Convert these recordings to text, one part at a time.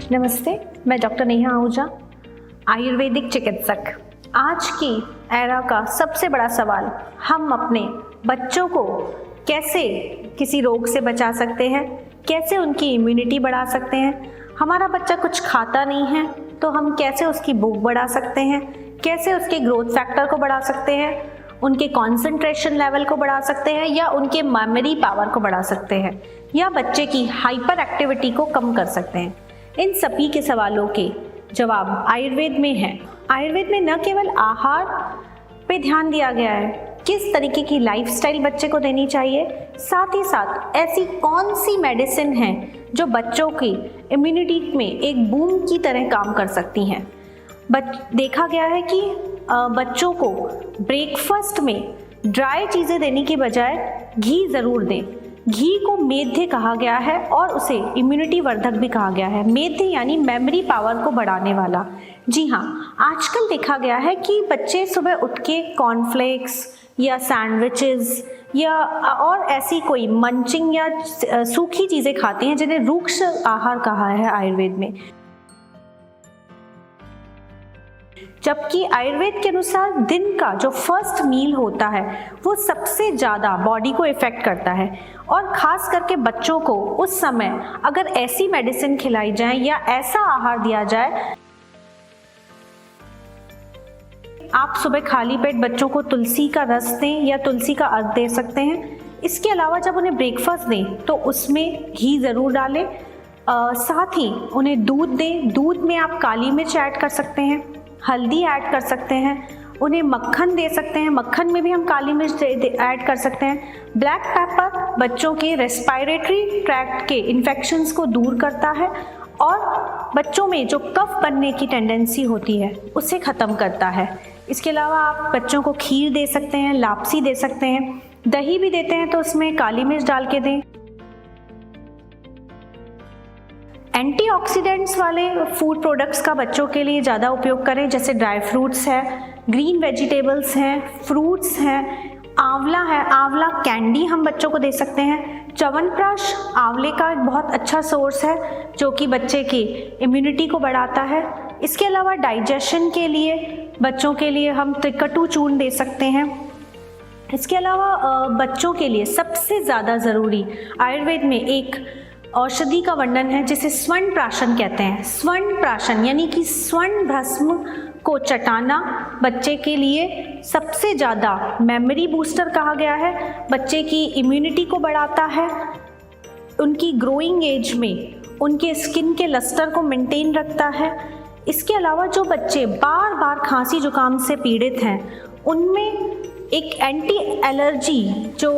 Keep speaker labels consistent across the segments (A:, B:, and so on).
A: नमस्ते, मैं डॉक्टर नेहा आहूजा, आयुर्वेदिक चिकित्सक। आज की एरा का सबसे बड़ा सवाल, हम अपने बच्चों को कैसे किसी रोग से बचा सकते हैं, कैसे उनकी इम्यूनिटी बढ़ा सकते हैं। हमारा बच्चा कुछ खाता नहीं है तो हम कैसे उसकी भूख बढ़ा सकते हैं, कैसे उसके ग्रोथ फैक्टर को बढ़ा सकते हैं, उनके कंसंट्रेशन लेवल को बढ़ा सकते हैं या उनके मेमोरी पावर को बढ़ा सकते हैं या बच्चे की हाइपर एक्टिविटी को कम कर सकते हैं। इन सभी के सवालों के जवाब आयुर्वेद में हैं। आयुर्वेद में न केवल आहार पे ध्यान दिया गया है, किस तरीके की लाइफस्टाइल बच्चे को देनी चाहिए, साथ ही साथ ऐसी कौन सी मेडिसिन हैं जो बच्चों की इम्यूनिटी में एक बूम की तरह काम कर सकती हैं। देखा गया है कि बच्चों को ब्रेकफास्ट में ड्राई चीज़ें देने की बजाय घी ज़रूर दें। घी को मेद्य कहा गया है और उसे इम्यूनिटी वर्धक भी कहा गया है। मेद्य यानी मेमोरी पावर को बढ़ाने वाला। जी हाँ, आजकल देखा गया है कि बच्चे सुबह उठ के कॉर्नफ्लेक्स या सैंडविचेस या और ऐसी कोई मंचिंग या सूखी चीज़ें खाते हैं जिन्हें रूक्ष आहार कहा है आयुर्वेद में। जबकि आयुर्वेद के अनुसार दिन का जो फर्स्ट मील होता है वो सबसे ज़्यादा बॉडी को इफ़ेक्ट करता है और ख़ास करके बच्चों को उस समय अगर ऐसी मेडिसिन खिलाई जाए या ऐसा आहार दिया जाए। आप सुबह खाली पेट बच्चों को तुलसी का रस दें या तुलसी का अर्क दे सकते हैं। इसके अलावा जब उन्हें ब्रेकफास्ट दें तो उसमें घी ज़रूर डालें। साथ ही उन्हें दूध दें। दूध में आप काली मिर्च ऐड कर सकते हैं, हल्दी ऐड कर सकते हैं, उन्हें मक्खन दे सकते हैं। मक्खन में भी हम काली मिर्च ऐड कर सकते हैं। ब्लैक पेपर बच्चों के रेस्पिरेटरी ट्रैक्ट के इन्फेक्शंस को दूर करता है और बच्चों में जो कफ बनने की टेंडेंसी होती है उसे ख़त्म करता है। इसके अलावा आप बच्चों को खीर दे सकते हैं, लापसी दे सकते हैं, दही भी देते हैं तो उसमें काली मिर्च डाल के दें। एंटीऑक्सीडेंट्स वाले फूड प्रोडक्ट्स का बच्चों के लिए ज़्यादा उपयोग करें, जैसे ड्राई फ्रूट्स है, ग्रीन वेजिटेबल्स हैं, फ्रूट्स हैं, आंवला है। आंवला कैंडी हम बच्चों को दे सकते हैं। च्यवनप्राश आंवले का एक बहुत अच्छा सोर्स है जो कि बच्चे की इम्यूनिटी को बढ़ाता है। इसके अलावा डाइजेशन के लिए बच्चों के लिए हम त्रिकटु चूर्ण दे सकते हैं। इसके अलावा बच्चों के लिए सबसे ज़्यादा ज़रूरी आयुर्वेद में एक औषधि का वर्णन है जिसे स्वर्ण प्राशन कहते हैं। स्वर्ण प्राशन यानी कि स्वर्ण भस्म को चटाना बच्चे के लिए सबसे ज़्यादा मेमोरी बूस्टर कहा गया है, बच्चे की इम्यूनिटी को बढ़ाता है, उनकी ग्रोइंग एज में उनके स्किन के लस्टर को मेंटेन रखता है। इसके अलावा जो बच्चे बार बार खांसी जुकाम से पीड़ित हैं उनमें एक एंटी एलर्जी जो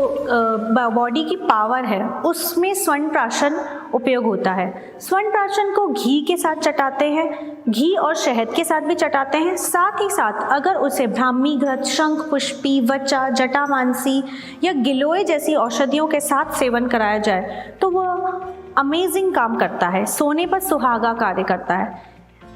A: बॉडी की पावर है उसमें स्वर्ण प्राशन उपयोग होता है। स्वर्ण प्राशन को घी के साथ चटाते हैं, घी और शहद के साथ भी चटाते हैं। साथ ही साथ अगर उसे ब्राह्मी घृत, शंख पुष्पी, वचा, जटामांसी या गिलोय जैसी औषधियों के साथ सेवन कराया जाए तो वह अमेजिंग काम करता है, सोने पर सुहागा कार्य करता है।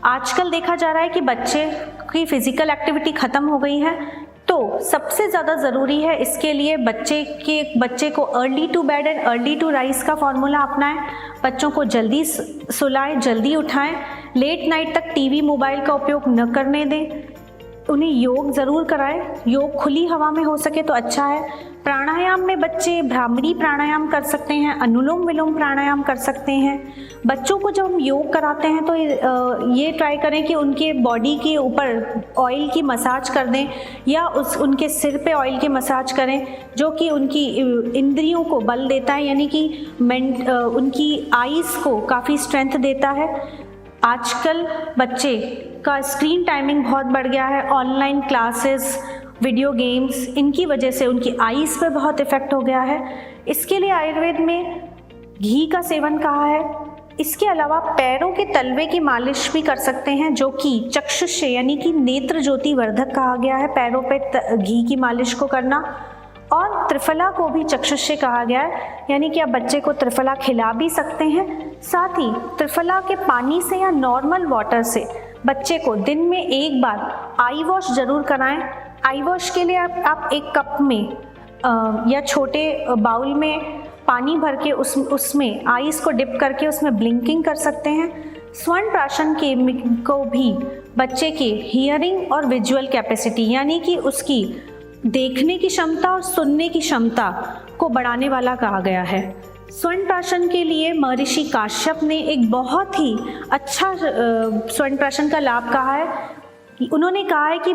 A: आजकल देखा जा रहा है कि बच्चे की फिजिकल एक्टिविटी ख़त्म हो गई है तो सबसे ज़्यादा ज़रूरी है इसके लिए बच्चे को early to bed and early to rise का फॉर्मूला अपनाएं। बच्चों को जल्दी सुलाएं, जल्दी उठाएं, लेट नाइट तक टीवी मोबाइल का उपयोग न करने दें। उन्हें योग ज़रूर कराएं। योग खुली हवा में हो सके तो अच्छा है। प्राणायाम में बच्चे भ्रामरी प्राणायाम कर सकते हैं, अनुलोम विलोम प्राणायाम कर सकते हैं। बच्चों को जब हम योग कराते हैं तो ये ट्राई करें कि उनके बॉडी के ऊपर ऑयल की मसाज कर दें या उनके सिर पे ऑयल की मसाज करें जो कि उनकी इंद्रियों को बल देता है, यानी कि उनकी आईज़ को काफ़ी स्ट्रेंथ देता है। आजकल बच्चे का स्क्रीन टाइमिंग बहुत बढ़ गया है। ऑनलाइन क्लासेस, वीडियो गेम्स, इनकी वजह से उनकी आईज़ पर बहुत इफ़ेक्ट हो गया है। इसके लिए आयुर्वेद में घी का सेवन कहा है। इसके अलावा पैरों के तलवे की मालिश भी कर सकते हैं जो कि चक्षुष यानी कि नेत्र ज्योति वर्धक कहा गया है। पैरों पे घी की मालिश को करना। और त्रिफला को भी चक्षुष्य कहा गया है, यानी कि आप बच्चे को त्रिफला खिला भी सकते हैं। साथ ही त्रिफला के पानी से या नॉर्मल वाटर से बच्चे को दिन में एक बार आई वॉश ज़रूर कराएं। आई वॉश के लिए आप एक कप में या छोटे बाउल में पानी भर के उसमें आईज को डिप करके उसमें ब्लिंकिंग कर सकते हैं। स्वर्ण प्राशन के को भी बच्चे के हियरिंग और विजुअल कैपेसिटी यानी कि उसकी देखने की क्षमता और सुनने की क्षमता को बढ़ाने वाला कहा गया है। स्वर्ण प्राशन के लिए महर्षि काश्यप ने एक बहुत ही अच्छा स्वर्ण प्राशन का लाभ कहा है। उन्होंने कहा है कि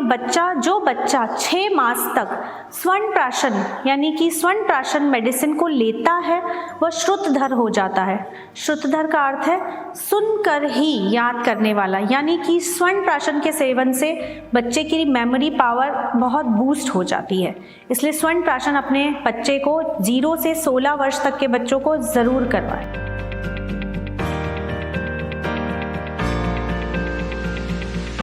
A: जो बच्चा 6 मास तक स्वर्ण प्राशन यानी कि स्वर्ण प्राशन मेडिसिन को लेता है वह श्रुतधर हो जाता है। श्रुतधर का अर्थ है सुनकर ही याद करने वाला, यानी कि स्वर्ण प्राशन के सेवन से बच्चे की मेमोरी पावर बहुत बूस्ट हो जाती है। इसलिए स्वर्ण प्राशन अपने बच्चे को 0 से 16 वर्ष तक के बच्चों को ज़रूर करवाएं।